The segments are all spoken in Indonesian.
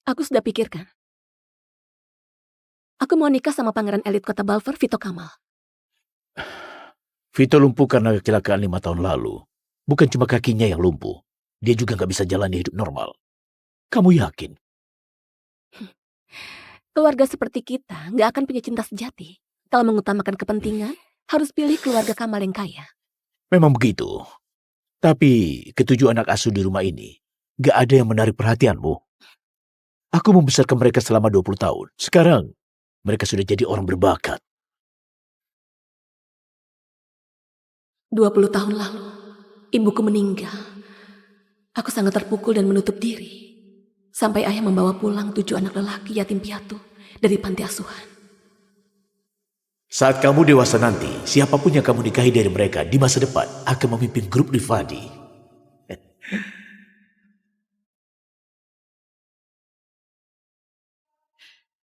Aku sudah pikirkan. Aku mau nikah sama pangeran elit kota Balfour, Vito Kamal. Vito lumpuh karena kecelakaan 5 tahun lalu. Bukan cuma kakinya yang lumpuh. Dia juga gak bisa jalani hidup normal. Kamu yakin? Keluarga seperti kita gak akan punya cinta sejati. Kalau mengutamakan kepentingan, harus pilih keluarga Kamal yang kaya. Memang begitu. Tapi ketujuh anak asuh di rumah ini gak ada yang menarik perhatianmu. Aku membesarkan mereka selama 20 tahun. Sekarang, mereka sudah jadi orang berbakat. 20 tahun lalu, ibuku meninggal. Aku sangat terpukul dan menutup diri. Sampai ayah membawa pulang 7 anak lelaki yatim piatu dari panti asuhan. Saat kamu dewasa nanti, siapapun yang kamu nikahi dari mereka di masa depan akan memimpin grup Rifadi.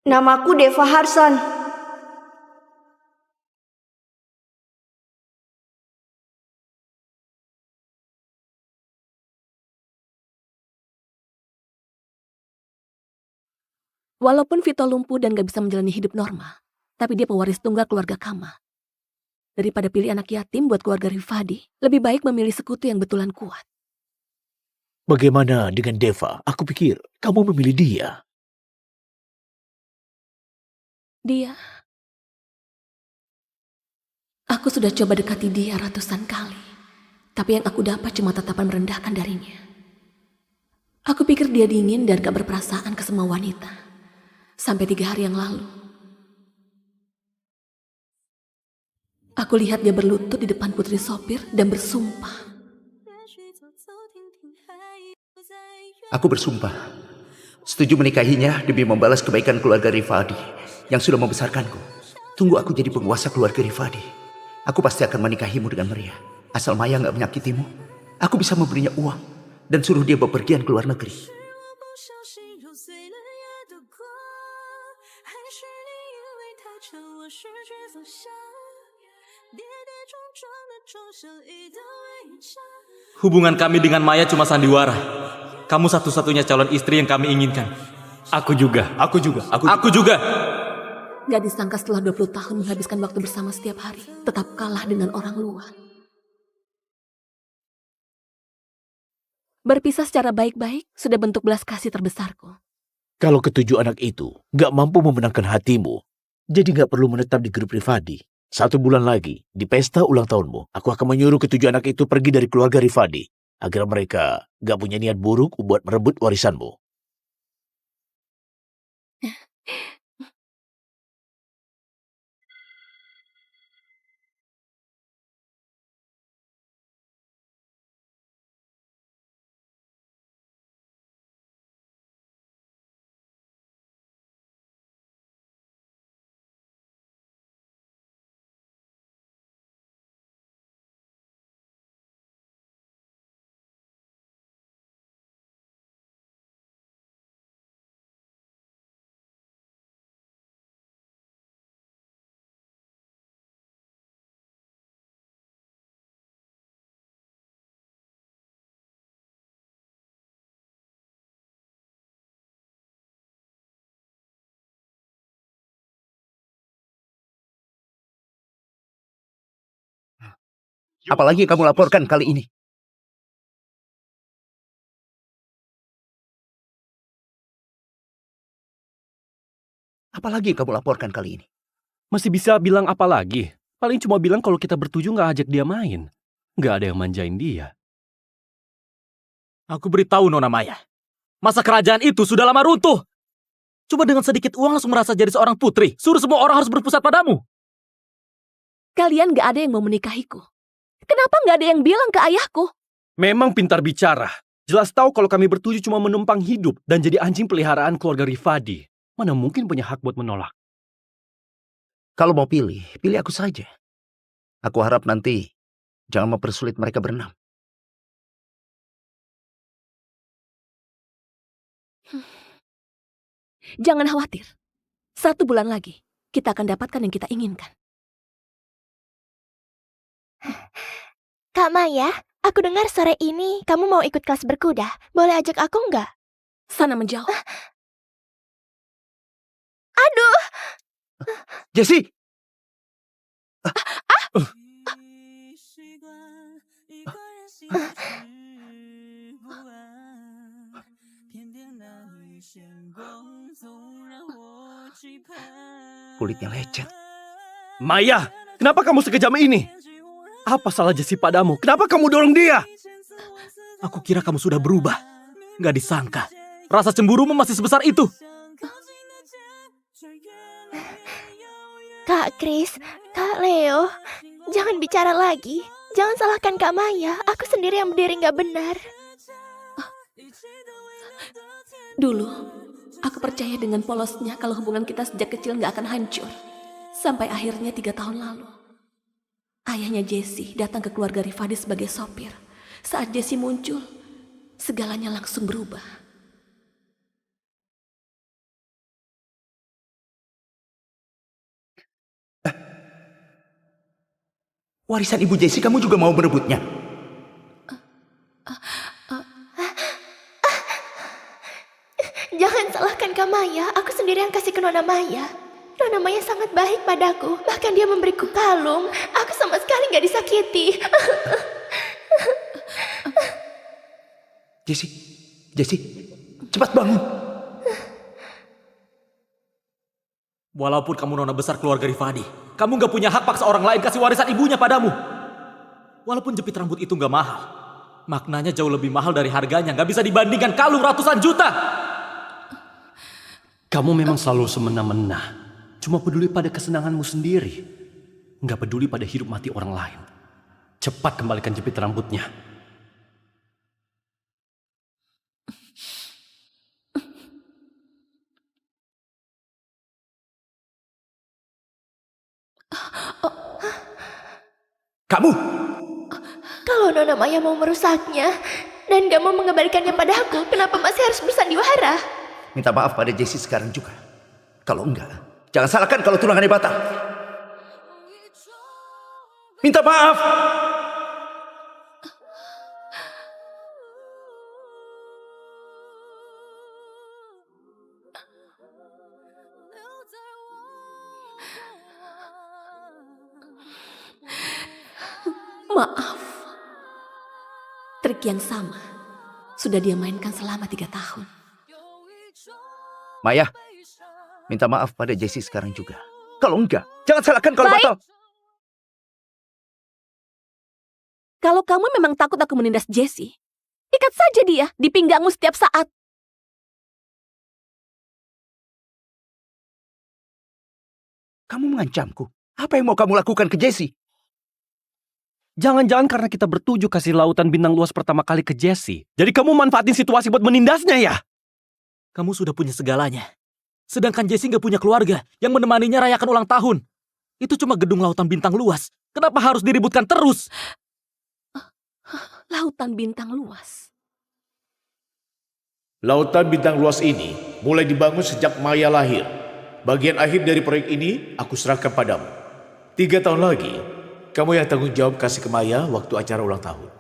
Namaku Deva Harsan. Walaupun Vito lumpuh dan gak bisa menjalani hidup normal, tapi dia pewaris tunggal keluarga Kamal. Daripada pilih anak yatim buat keluarga Rifadi, lebih baik memilih sekutu yang betulan kuat. Bagaimana dengan Deva? Aku pikir kamu memilih dia. Aku sudah coba dekati dia ratusan kali, tapi yang aku dapat cuma tatapan merendahkan darinya. Aku pikir dia dingin dan gak berperasaan ke semua wanita. Sampai 3 hari yang lalu, aku lihat dia berlutut di depan putri sopir dan bersumpah. Aku bersumpah, setuju menikahinya demi membalas kebaikan keluarga Rifadi yang sudah membesarkanku. Tunggu aku jadi penguasa keluarga Rifadi. Aku pasti akan menikahimu dengan meriah. Asal Maya gak menyakitimu, aku bisa memberinya uang dan suruh dia bepergian ke luar negeri. Hubungan kami dengan Maya cuma sandiwara. Kamu satu-satunya calon istri yang kami inginkan. Aku juga. Gak disangka setelah 20 tahun menghabiskan waktu bersama setiap hari, tetap kalah dengan orang luar. Berpisah secara baik-baik sudah bentuk belas kasih terbesarku. Kalau ketujuh anak itu gak mampu memenangkan hatimu, jadi gak perlu menetap di grup Rifadi. 1 bulan lagi, di pesta ulang tahunmu, aku akan menyuruh ketujuh anak itu pergi dari keluarga Rifadi, agar mereka gak punya niat buruk buat merebut warisanmu. Apalagi kamu laporkan kali ini? Masih bisa bilang apa lagi? Paling cuma bilang kalau kita bertujuh gak ajak dia main. Gak ada yang manjain dia. Aku beritahu Nona Maya, masa kerajaan itu sudah lama runtuh. Cuma dengan sedikit uang langsung merasa jadi seorang putri. Suruh semua orang harus berpusat padamu. Kalian gak ada yang mau menikahiku. Kenapa gak ada yang bilang ke ayahku? Memang pintar bicara. Jelas tahu kalau kami bertujuh cuma menumpang hidup dan jadi anjing peliharaan keluarga Rifadi. Mana mungkin punya hak buat menolak. Kalau mau pilih aku saja. Aku harap nanti jangan mempersulit mereka berenam. Jangan khawatir. 1 bulan lagi, kita akan dapatkan yang kita inginkan. Kak Maya, aku dengar sore ini kamu mau ikut kelas berkuda. Boleh ajak aku nggak? Sana menjauh. Aduh, Jessie! Kulitnya lecet. Maya, kenapa kamu sekejam ini? Apa salah Jessie padamu? Kenapa kamu dorong dia? Aku kira kamu sudah berubah. Nggak disangka. Rasa cemburumu masih sebesar itu. Kak Chris, Kak Leo, jangan bicara lagi. Jangan salahkan Kak Maya. Aku sendiri yang berdiri nggak benar. Dulu, aku percaya dengan polosnya kalau hubungan kita sejak kecil nggak akan hancur. Sampai akhirnya 3 tahun lalu. Ayahnya Jessie datang ke keluarga Rifadi sebagai sopir. Saat Jessie muncul, segalanya langsung berubah. Warisan ibu Jessie kamu juga mau merebutnya? Jangan salahkan Kak Maya. Aku sendiri yang kasih ke Nona Maya. Nona Maya sangat baik padaku. Bahkan dia memberiku kalung. Aku sama sekali nggak disakiti. Jessie, cepat bangun. Walaupun kamu nona besar keluarga Rifadi, kamu nggak punya hak paksa orang lain kasih warisan ibunya padamu. Walaupun jepit rambut itu nggak mahal, maknanya jauh lebih mahal dari harganya. Nggak bisa dibandingkan kalung ratusan juta. Kamu memang selalu semena-mena. Cuma peduli pada kesenanganmu sendiri. Nggak peduli pada hidup mati orang lain. Cepat kembalikan jepit rambutnya. Kamu! Kalau Nona Maya mau merusaknya dan gak mau mengembalikannya padaku, kenapa masih harus bersandiwara? Minta maaf pada Jessie sekarang juga. Kalau enggak, jangan salahkan kalau tunangannya batal. Minta maaf! Maaf. Trik yang sama sudah dia mainkan selama 3 tahun. Maya, minta maaf pada Jessie sekarang juga. Kalau enggak, jangan salahkan kalau Baik. batal. Kalau kamu memang takut aku menindas Jessie, ikat saja dia di pinggangmu setiap saat. Kamu mengancamku. Apa yang mau kamu lakukan ke Jessie? Jangan-jangan karena kita bertujuh kasih lautan bintang luas pertama kali ke Jessie. Jadi kamu manfaatin situasi buat menindasnya ya? Kamu sudah punya segalanya. Sedangkan Jessie nggak punya keluarga yang menemaninya rayakan ulang tahun. Itu cuma gedung lautan bintang luas. Kenapa harus diributkan terus? Lautan bintang luas. Lautan bintang luas ini mulai dibangun sejak Maya lahir. Bagian akhir dari proyek ini aku serahkan padamu. 3 tahun lagi, kamu yang tanggung jawab kasih ke Maya waktu acara ulang tahun.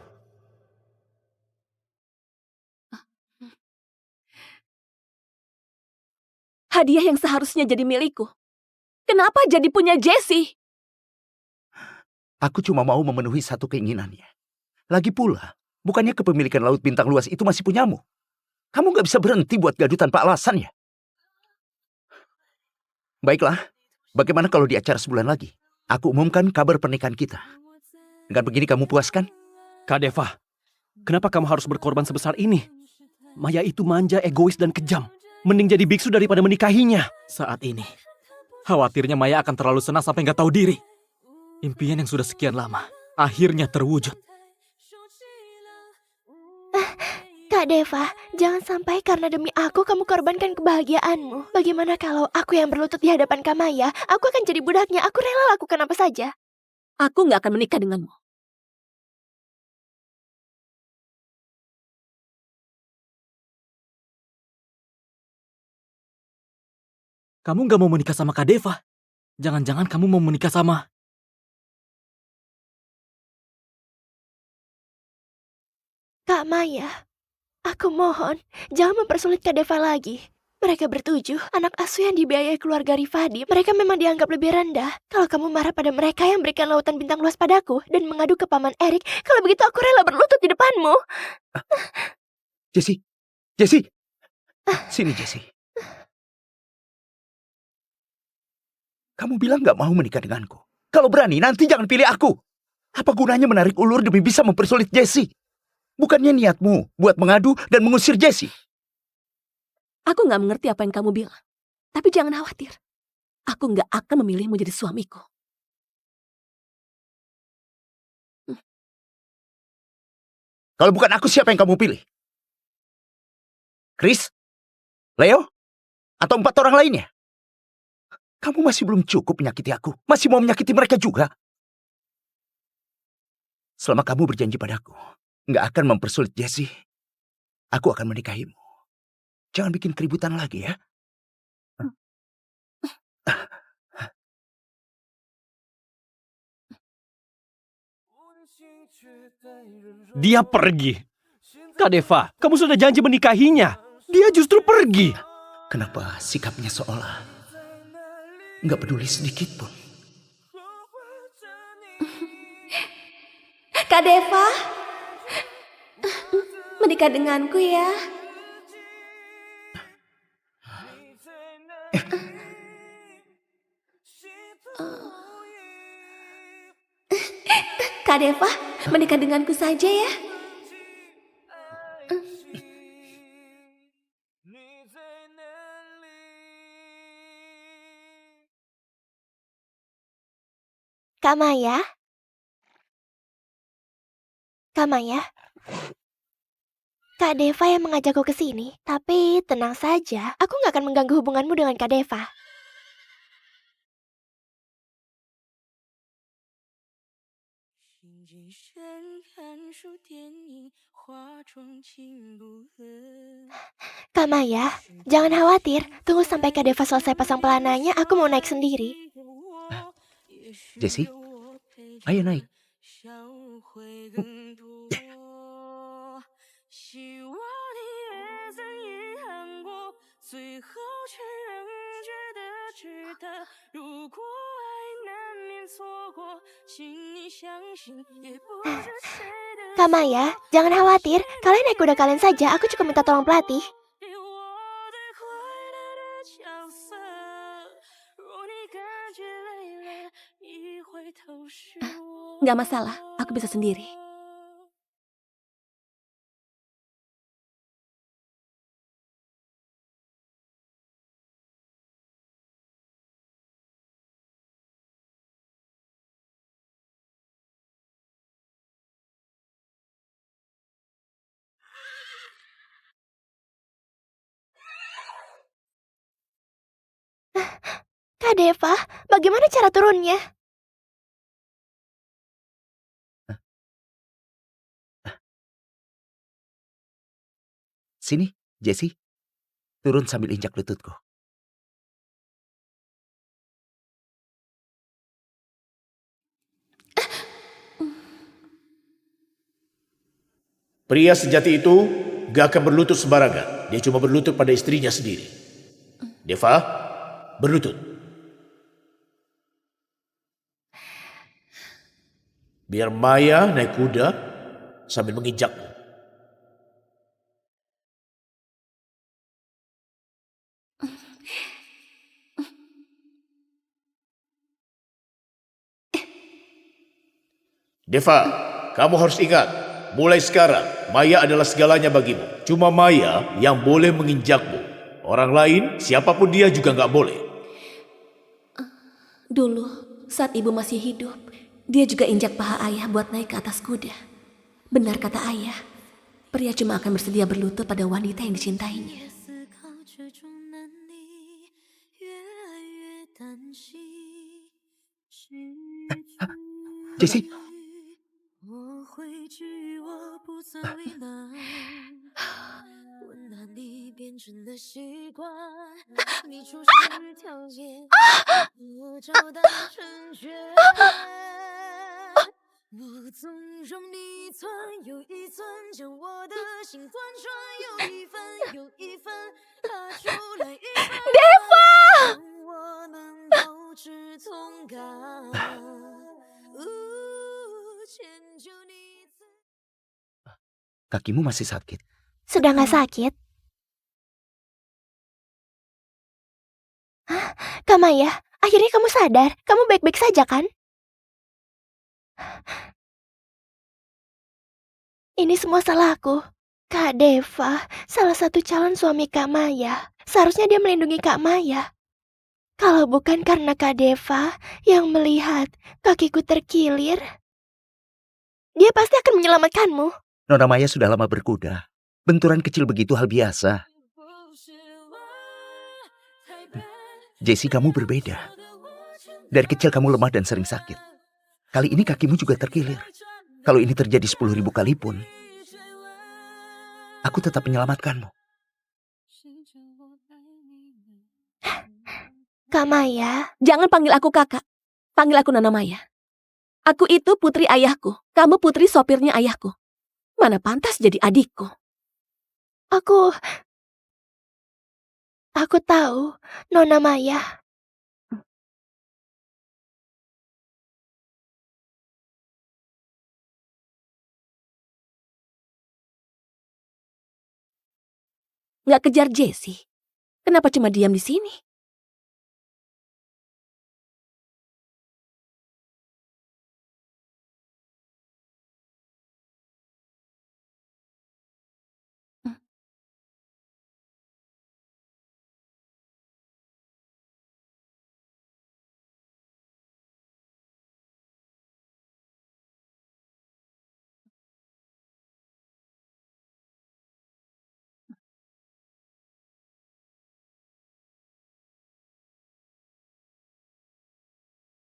Hadiah yang seharusnya jadi milikku. Kenapa jadi punya Jessie? Aku cuma mau memenuhi satu keinginannya. Lagi pula, bukannya kepemilikan laut bintang luas itu masih punyamu. Kamu gak bisa berhenti buat gaduh tanpa alasan ya? Baiklah, bagaimana kalau di acara sebulan lagi, aku umumkan kabar pernikahan kita. Dengan begini kamu puas kan? Kak Deva, kenapa kamu harus berkorban sebesar ini? Maya itu manja, egois, dan kejam. Mending jadi biksu daripada menikahinya. Saat ini, khawatirnya Maya akan terlalu senang sampai nggak tahu diri. Impian yang sudah sekian lama, akhirnya terwujud. Kak Deva, jangan sampai karena demi aku kamu korbankan kebahagiaanmu. Bagaimana kalau aku yang berlutut di hadapan Kak Maya? Aku akan jadi budaknya, aku rela lakukan apa saja. Aku nggak akan menikah denganmu. Kamu nggak mau menikah sama Kak Deva? Jangan-jangan kamu mau menikah sama... Kak Maya, aku mohon, jangan mempersulit Kak Deva lagi. Mereka bertujuh, anak asuh yang dibiayai keluarga Rifadi, mereka memang dianggap lebih rendah. Kalau kamu marah pada mereka yang berikan lautan bintang luas padaku dan mengadu ke Paman Erik, kalau begitu aku rela berlutut di depanmu. Jessie, Jessie, sini Jessie. Kamu bilang gak mau menikah denganku. Kalau berani, nanti jangan pilih aku. Apa gunanya menarik ulur demi bisa mempersulit Jessie? Bukannya niatmu buat mengadu dan mengusir Jessie? Aku nggak mengerti apa yang kamu bilang. Tapi jangan khawatir. Aku nggak akan memilihmu jadi suamiku. Kalau bukan aku, siapa yang kamu pilih? Chris? Leo? Atau 4 orang lainnya? Kamu masih belum cukup menyakiti aku. Masih mau menyakiti mereka juga. Selama kamu berjanji padaku nggak akan mempersulit Jessie, aku akan menikahimu. Jangan bikin keributan lagi ya. Dia pergi. Kak Deva, kamu sudah janji menikahinya. Dia justru pergi. Kenapa sikapnya seolah nggak peduli sedikit pun? Kak Deva, menikah denganku ya. Kak Deva, menikah denganku saja ya. Kak Maya? Kak Maya? Kak Deva yang mengajakku ke sini, tapi tenang saja, aku nggak akan mengganggu hubunganmu dengan Kak Deva. Kak Maya, jangan khawatir, tunggu sampai Kak Deva selesai pasang pelananya, aku mau naik sendiri. Jessie, ayo naik. Kak Maya, jangan khawatir, kalian naik kuda kalian saja, aku cukup minta tolong pelatih. Nggak masalah, aku bisa sendiri. Kak Deva, bagaimana cara turunnya? Sini, Jessie. Turun sambil injak lututku. Pria sejati itu gak akan berlutut sembarangan. Dia cuma berlutut pada istrinya sendiri. Deva, berlutut. Biar Maya naik kuda sambil menginjakmu. Deva, kamu harus ingat, mulai sekarang Maya adalah segalanya bagimu. Cuma Maya yang boleh menginjakmu. Orang lain, siapapun dia juga nggak boleh. Dulu, saat ibu masih hidup, dia juga injak paha ayah buat naik ke atas kuda. Benar kata ayah, pria cuma akan bersedia berlutut pada wanita yang dicintainya. Jessie. Kakimu masih sakit. Sudah nggak sakit? Hah? Kak Maya, akhirnya kamu sadar. Kamu baik-baik saja kan? Ini semua salahku. Kak Deva, salah satu calon suami Kak Maya. Seharusnya dia melindungi Kak Maya. Kalau bukan karena Kak Deva yang melihat kakiku terkilir, dia pasti akan menyelamatkanmu. Nona Maya sudah lama berkuda. Benturan kecil begitu hal biasa. Jessie, kamu berbeda. Dari kecil kamu lemah dan sering sakit. Kali ini kakimu juga terkilir. Kalau ini terjadi 10.000 kali pun, aku tetap menyelamatkanmu. Kak Maya, Jangan panggil aku kakak. Panggil aku Nona Maya. Aku itu putri ayahku. Kamu putri sopirnya ayahku. Mana pantas jadi adikku. aku tahu, Nona Maya. Nggak kejar Jessie. Kenapa cuma diam di sini?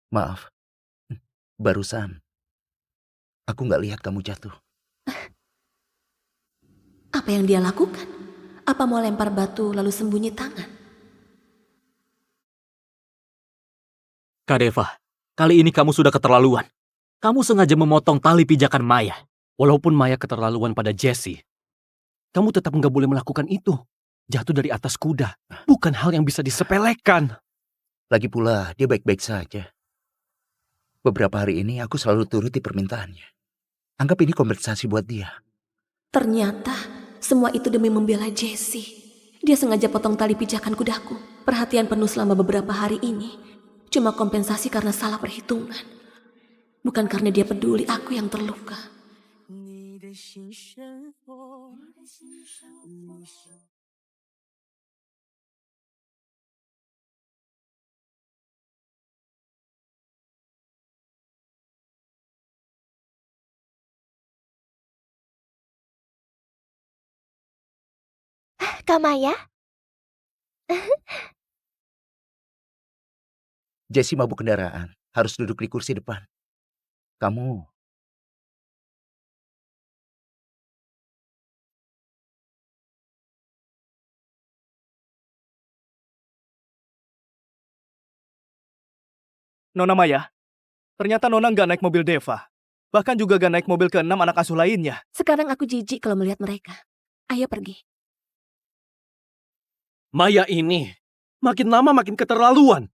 Maaf, barusan aku nggak lihat kamu jatuh. Apa yang dia lakukan? Apa mau lempar batu lalu sembunyi tangan? Kak Deva, kali ini kamu sudah keterlaluan. Kamu sengaja memotong tali pijakan Maya. Walaupun Maya keterlaluan pada Jessie, kamu tetap nggak boleh melakukan itu. Jatuh dari atas kuda bukan hal yang bisa disepelekan. Lagi pula, dia baik-baik saja. Beberapa hari ini aku selalu turuti permintaannya. Anggap ini kompensasi buat dia. Ternyata semua itu demi membela Jessie. Dia sengaja potong tali pijakan kudaku. Perhatian penuh selama beberapa hari ini. Cuma kompensasi karena salah perhitungan. Bukan karena dia peduli aku yang terluka. Kak Maya, Jessie mabuk kendaraan, harus duduk di kursi depan. Kamu, Nona Maya, ternyata Nona nggak naik mobil Deva. Bahkan juga nggak naik mobil ke-6 anak asuh lainnya. Sekarang aku jijik kalau melihat mereka. Ayo pergi. Maya ini makin lama makin keterlaluan.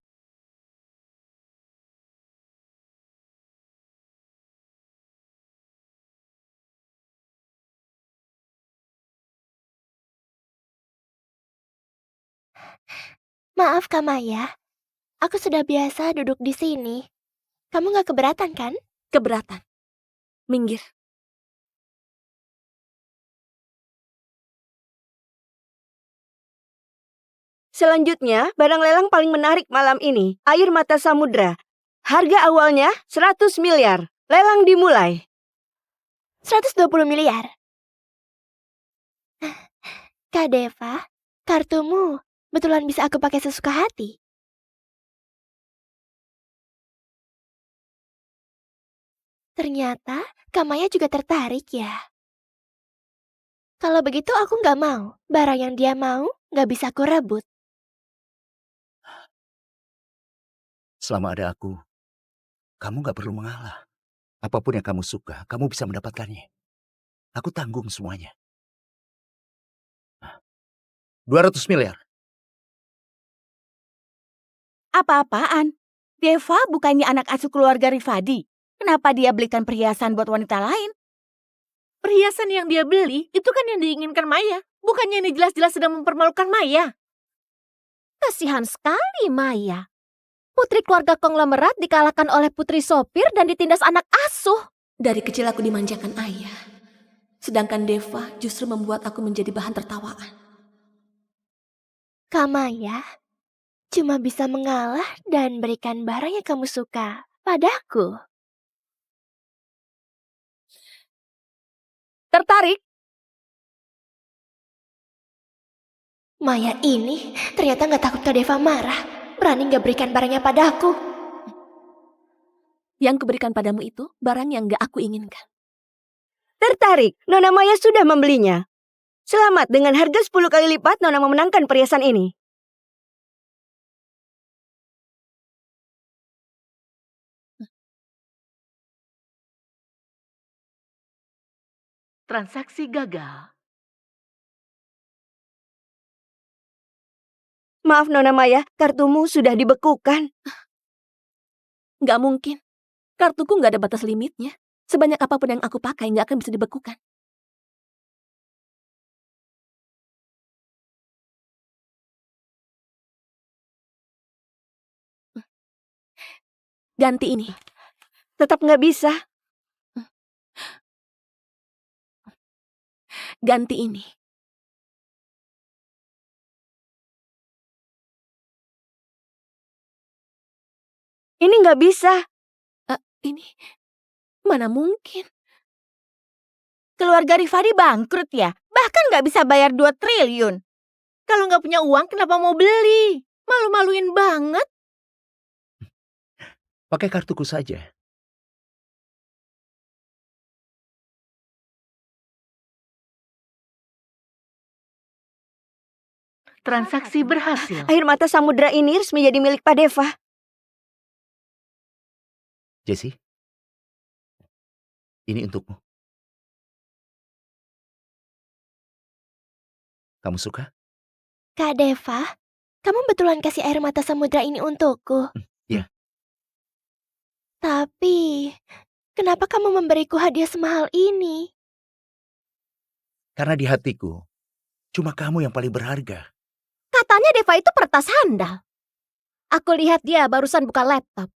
maaf Kak Maya. Aku sudah biasa duduk di sini. Kamu nggak keberatan kan? Keberatan. Minggir. Selanjutnya, barang lelang paling menarik malam ini, air mata samudra. Harga awalnya 100 miliar. Lelang dimulai. 120 miliar. Kak Deva, kartumu betulan bisa aku pakai sesuka hati. Ternyata Kak Maya juga tertarik ya. Kalau begitu aku nggak mau. Barang yang dia mau nggak bisa aku rebut. selama ada aku, kamu nggak perlu mengalah. Apapun yang kamu suka, kamu bisa mendapatkannya. Aku tanggung semuanya. 200 miliar. Apa-apaan? Deva bukannya anak asuh keluarga Rifadi. Kenapa dia belikan perhiasan buat wanita lain? Perhiasan yang dia beli itu kan yang diinginkan Maya. Bukannya ini jelas-jelas sedang mempermalukan Maya. Kasihan sekali Maya. Putri keluarga konglomerat dikalahkan oleh putri sopir dan ditindas anak asuh. Dari kecil aku dimanjakan ayah. Sedangkan Deva justru membuat aku menjadi bahan tertawaan. Kak Maya cuma bisa mengalah dan berikan barang yang kamu suka padaku. Tertarik? Maya ini ternyata nggak takut Kak Deva marah. Berani nggak berikan barangnya padaku. Yang kuberikan padamu itu barang yang gak aku inginkan. Tertarik? Nona Maya sudah membelinya. Selamat, dengan harga 10 kali lipat Nona memenangkan perhiasan ini. Transaksi gagal. Maaf Nona Maya, kartumu sudah dibekukan. Gak mungkin. Kartuku gak ada batas limitnya. Sebanyak apapun yang aku pakai gak akan bisa dibekukan. Ganti ini. Tetap nggak bisa. Ganti ini. Ini nggak bisa. Ini. Mana mungkin. Keluarga Rifadi bangkrut ya? Bahkan nggak bisa bayar 2 triliun. Kalau nggak punya uang kenapa mau beli? Malu-maluin banget. Pakai kartuku saja. Transaksi berhasil. Air mata samudra ini resmi jadi milik Pak Deva. Jessie, ini untukmu. Kamu suka? Kak Deva, kamu betulan kasih air mata samudra ini untukku. Iya. Tapi, kenapa kamu memberiku hadiah semahal ini? Karena di hatiku, cuma kamu yang paling berharga. Katanya Deva itu peretas handal. Aku lihat dia barusan buka laptop.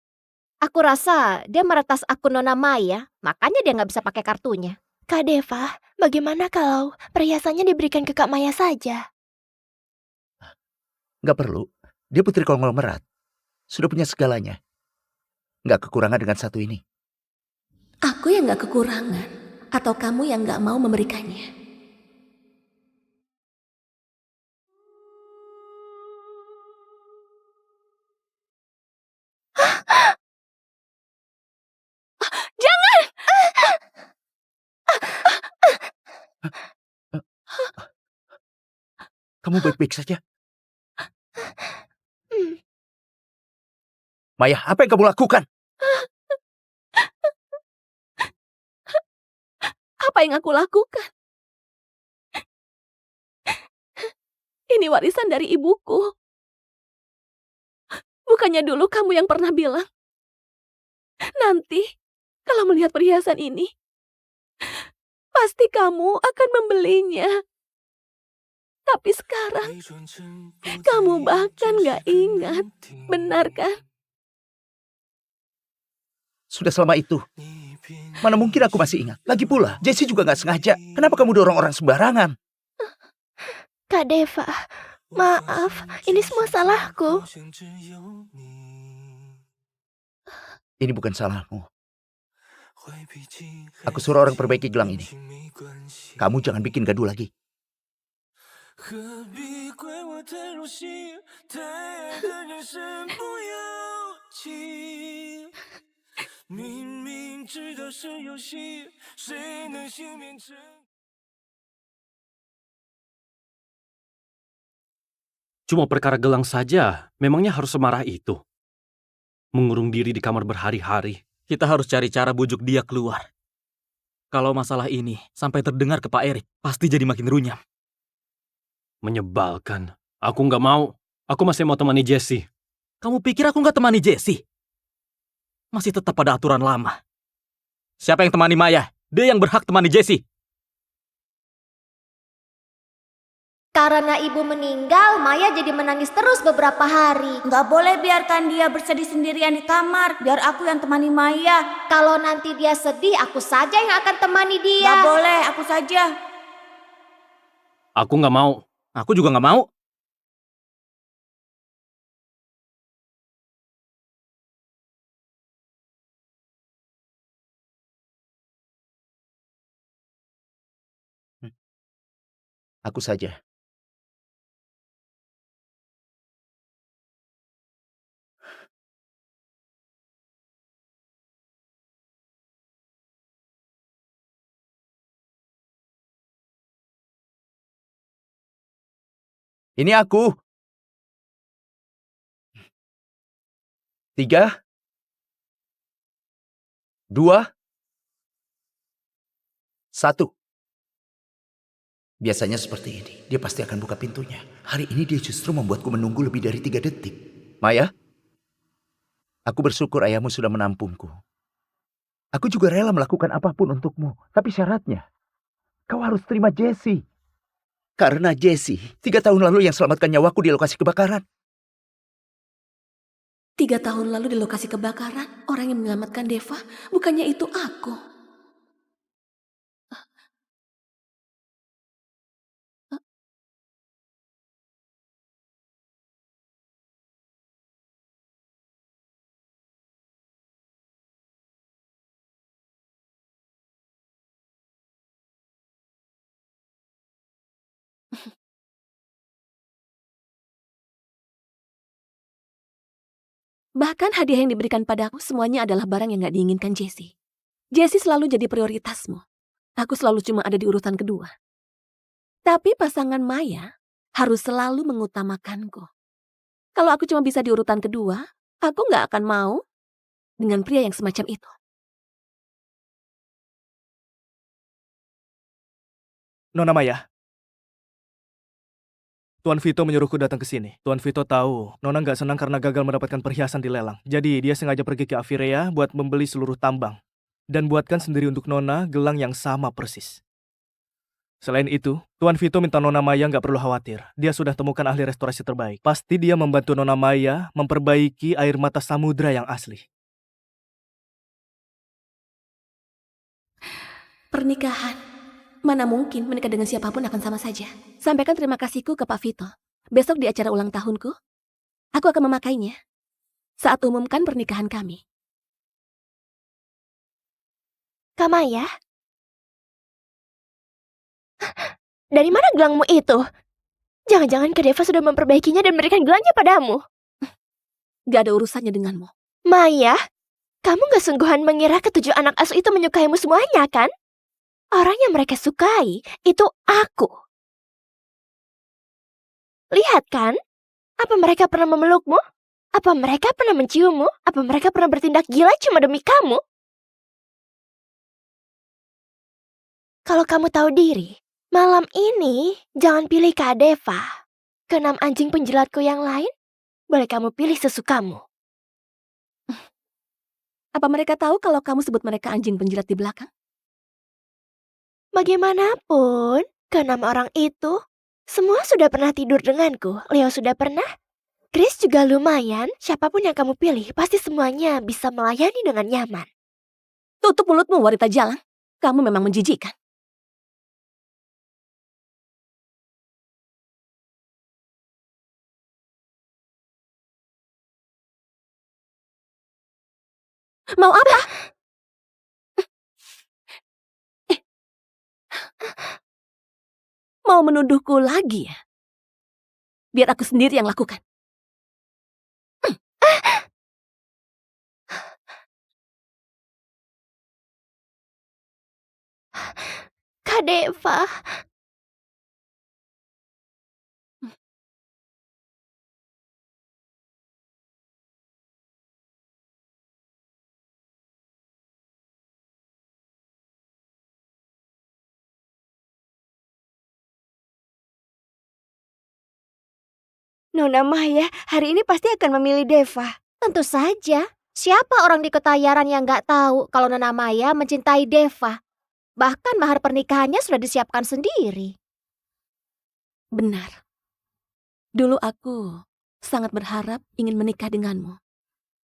Aku rasa dia meretas akun Nona Maya, makanya dia nggak bisa pakai kartunya. Kak Deva, bagaimana kalau perhiasannya diberikan ke Kak Maya saja? Nggak perlu. Dia putri konglomerat. Sudah punya segalanya. Nggak kekurangan dengan satu ini. Aku yang gak kekurangan. Atau kamu yang gak mau memberikannya. Kamu baik-baik saja? Maya, apa yang kamu lakukan? Apa yang aku lakukan? Ini warisan dari ibuku. Bukannya dulu kamu yang pernah bilang, nanti kalau melihat perhiasan ini, pasti kamu akan membelinya. Tapi sekarang, kamu bahkan gak ingat. Benar kan? Sudah selama itu. Mana mungkin aku masih ingat. Lagi pula, Jessie juga gak sengaja. Kenapa kamu dorong orang sembarangan? Kak Deva, maaf, ini semua salahku. Ini bukan salahmu. Aku suruh orang perbaiki gelang ini. Kamu jangan bikin gaduh lagi. Cuma perkara gelang saja, memangnya harus semarah itu? Mengurung diri di kamar berhari-hari. Kita harus cari cara bujuk dia keluar. Kalau masalah ini sampai terdengar ke Pak Erik, pasti jadi makin runyam. Menyebalkan. Aku nggak mau. Aku masih mau temani Jessie. Kamu pikir aku nggak temani Jessie? Masih tetap pada aturan lama. Siapa yang temani Maya? Dia yang berhak temani Jessie. Karena ibu meninggal, Maya jadi menangis terus beberapa hari. Nggak boleh biarkan dia bersedih sendirian di kamar. Biar aku yang temani Maya. Kalau nanti dia sedih, aku saja yang akan temani dia. Nggak boleh, aku saja. Aku nggak mau. Aku juga nggak mau. Aku saja. Ini aku. 3, 2, 1. Biasanya seperti ini. Dia pasti akan buka pintunya. Hari ini dia justru membuatku menunggu lebih dari 3 detik. Maya, aku bersyukur ayahmu sudah menampungku. Aku juga rela melakukan apapun untukmu. Tapi syaratnya, kau harus terima Jessie. Karena Jessie 3 tahun lalu yang selamatkan nyawaku di lokasi kebakaran. 3 tahun lalu di lokasi kebakaran, orang yang menyelamatkan Deva, bukannya itu aku. Bahkan hadiah yang diberikan padaku semuanya adalah barang yang gak diinginkan Jessie. Jessie selalu jadi prioritasmu. Aku selalu cuma ada di urutan kedua. Tapi pasangan Maya harus selalu mengutamakanku. Kalau aku cuma bisa di urutan kedua, aku gak akan mau dengan pria yang semacam itu. Nona Maya. Tuan Vito menyuruhku datang ke sini. Tuan Vito tahu Nona nggak senang karena gagal mendapatkan perhiasan di lelang. Jadi dia sengaja pergi ke Avirea buat membeli seluruh tambang. Dan buatkan sendiri untuk Nona gelang yang sama persis. Selain itu, Tuan Vito minta Nona Maya nggak perlu khawatir. Dia sudah temukan ahli restorasi terbaik. Pasti dia membantu Nona Maya memperbaiki air mata samudra yang asli. Pernikahan. Mana mungkin menikah dengan siapapun akan sama saja. Sampaikan terima kasihku ke Pak Vito. Besok di acara ulang tahunku, aku akan memakainya saat umumkan pernikahan kami. Kak Maya? Dari mana gelangmu itu? Jangan-jangan Kak Deva sudah memperbaikinya dan memberikan gelangnya padamu. Gak ada urusannya denganmu. Maya, kamu gak sungguhan mengira ketujuh anak asuh itu menyukaimu semuanya, kan? Orang yang mereka sukai itu aku. Lihat kan? Apa mereka pernah memelukmu? Apa mereka pernah menciummu? Apa mereka pernah bertindak gila cuma demi kamu? Kalau kamu tahu diri, malam ini jangan pilih Kak Deva. Keenam anjing penjilatku yang lain, boleh kamu pilih sesukamu. Apa mereka tahu kalau kamu sebut mereka anjing penjilat di belakang? Bagaimanapun, keenam orang itu semua sudah pernah tidur denganku. Leo sudah pernah. Chris juga lumayan. Siapapun yang kamu pilih, pasti semuanya bisa melayani dengan nyaman. Tutup mulutmu, wanita jalan. Kamu memang menjijikkan. Mau apa? Mau menuduhku lagi ya? Biar aku sendiri yang lakukan. Kak Deva. Nona Maya hari ini pasti akan memilih Deva. Tentu saja. Siapa orang di Ketayaran yang gak tahu kalau Nona Maya mencintai Deva? Bahkan mahar pernikahannya sudah disiapkan sendiri. Benar. Dulu aku sangat berharap ingin menikah denganmu.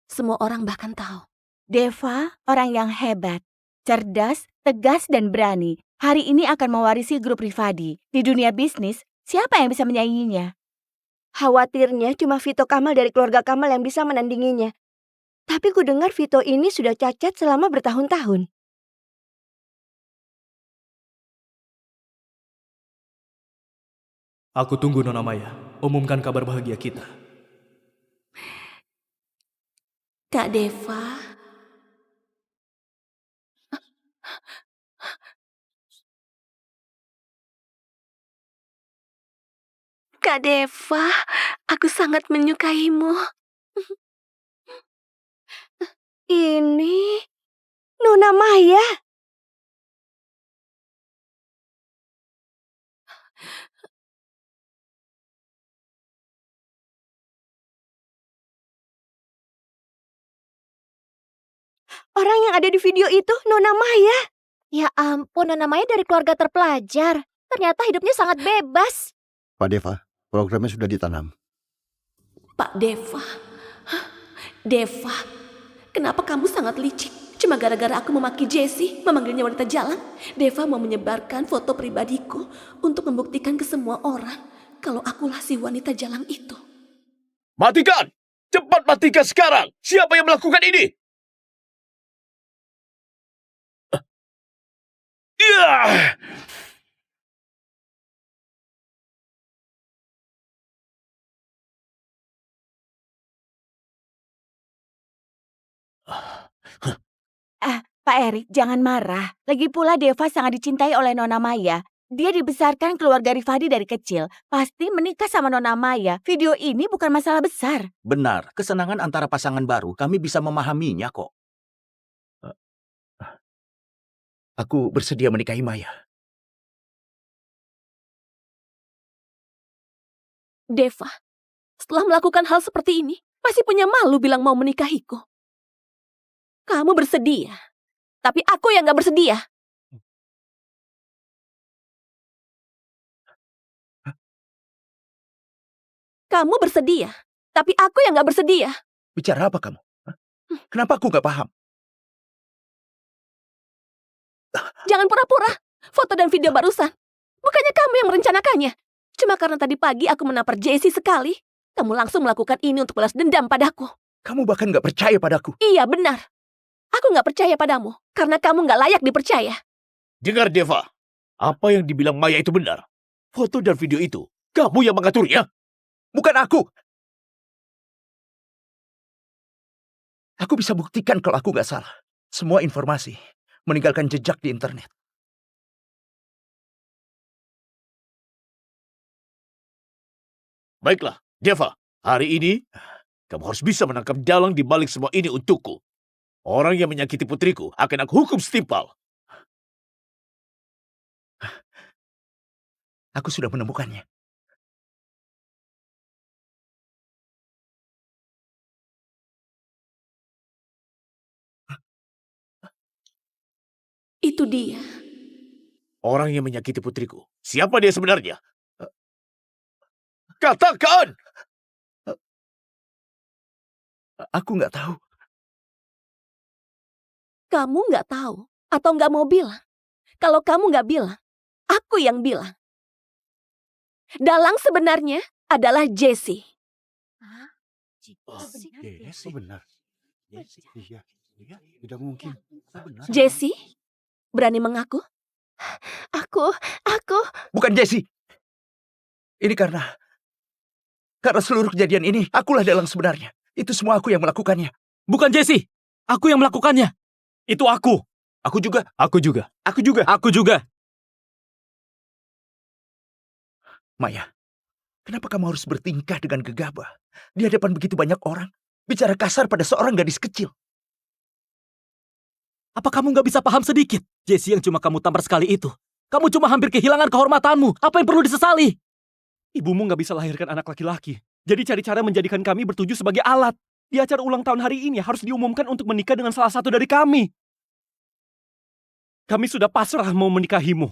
Semua orang bahkan tahu. Deva, orang yang hebat, cerdas, tegas, dan berani. Hari ini akan mewarisi grup Rifadi. Di dunia bisnis, siapa yang bisa menyainginya? Khawatirnya cuma Vito Kamal dari keluarga Kamal yang bisa menandinginya. Tapi ku dengar Vito ini sudah cacat selama bertahun-tahun. Aku tunggu Nona Maya. Umumkan kabar bahagia kita. Kak Deva. Kak Deva, aku sangat menyukaimu. Ini Nona Maya. Orang yang ada di video itu Nona Maya. Ya ampun, Nona Maya dari keluarga terpelajar. Ternyata hidupnya sangat bebas. Pak Deva, programnya sudah ditanam. Pak Deva. Hah? Deva, kenapa kamu sangat licik? Cuma gara-gara aku memaki Jessie, memanggilnya wanita jalan. Deva mau menyebarkan foto pribadiku untuk membuktikan ke semua orang kalau akulah si wanita jalan itu. Matikan! Cepat matikan sekarang! Siapa yang melakukan ini? Pak Erik, jangan marah. Lagi pula Deva sangat dicintai oleh Nona Maya. Dia dibesarkan keluarga Rifadi dari kecil. Pasti menikah sama Nona Maya. Video ini bukan masalah besar. Benar, kesenangan antara pasangan baru kami bisa memahaminya kok. Aku bersedia menikahi Maya. Deva, setelah melakukan hal seperti ini, masih punya malu bilang mau menikahiku. Kamu bersedia, tapi aku yang gak bersedia. Kamu bersedia, tapi aku yang gak bersedia. Bicara apa kamu? Kenapa aku gak paham? Jangan pura-pura. Foto dan video barusan. Bukannya kamu yang merencanakannya. Cuma karena tadi pagi aku menampar Jessie sekali, kamu langsung melakukan ini untuk balas dendam padaku. Kamu bahkan gak percaya padaku. Iya, benar. Aku gak percaya padamu, karena kamu gak layak dipercaya. Dengar Deva, apa yang dibilang Maya itu benar. Foto dan video itu, kamu yang mengaturnya. Bukan aku. Aku bisa buktikan kalau aku gak salah. Semua informasi meninggalkan jejak di internet. Baiklah, Deva, hari ini kamu harus bisa menangkap dalang di balik semua ini untukku. Orang yang menyakiti putriku akan aku hukum setimpal. Aku sudah menemukannya. Itu dia. Orang yang menyakiti putriku. Siapa dia sebenarnya? Katakan! Aku nggak tahu. Kamu nggak tahu atau nggak mau bilang? Kalau kamu nggak bilang, aku yang bilang. Dalang sebenarnya adalah Jessie. Jessie benar. Iya, tidak mungkin. Benar. Jessie, berani mengaku? Aku. Bukan Jessie. Ini karena seluruh kejadian ini, akulah dalang sebenarnya. Itu semua aku yang melakukannya. Bukan Jessie. Aku yang melakukannya. Itu aku. Aku juga. Aku juga. Aku juga. Aku juga. Maya, kenapa kamu harus bertingkah dengan gegabah di hadapan begitu banyak orang? Bicara kasar pada seorang gadis kecil. Apa kamu nggak bisa paham sedikit? Jessie yang cuma kamu tampar sekali itu. Kamu cuma hampir kehilangan kehormatanmu. Apa yang perlu disesali? Ibumu nggak bisa lahirkan anak laki-laki. Jadi cari cara menjadikan kami bertuju sebagai alat. Di acara ulang tahun hari ini harus diumumkan untuk menikah dengan salah satu dari kami. Kami sudah pasrah mau menikahimu.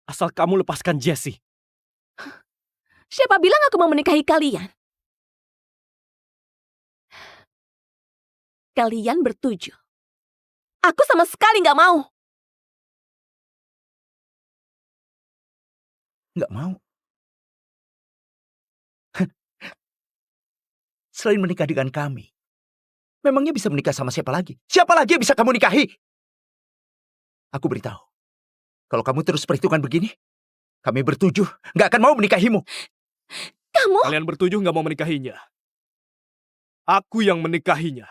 Asal kamu lepaskan Jessie. Siapa bilang aku mau menikahi kalian? Kalian bertujuh. Aku sama sekali nggak mau. Nggak mau. Selain menikah dengan kami, memangnya bisa menikah sama siapa lagi? Siapa lagi yang bisa kamu nikahi? Aku beritahu, kalau kamu terus perhitungan begini, kami bertujuh nggak akan mau menikahimu. Kamu? Kalian bertujuh nggak mau menikahinya. Aku yang menikahinya.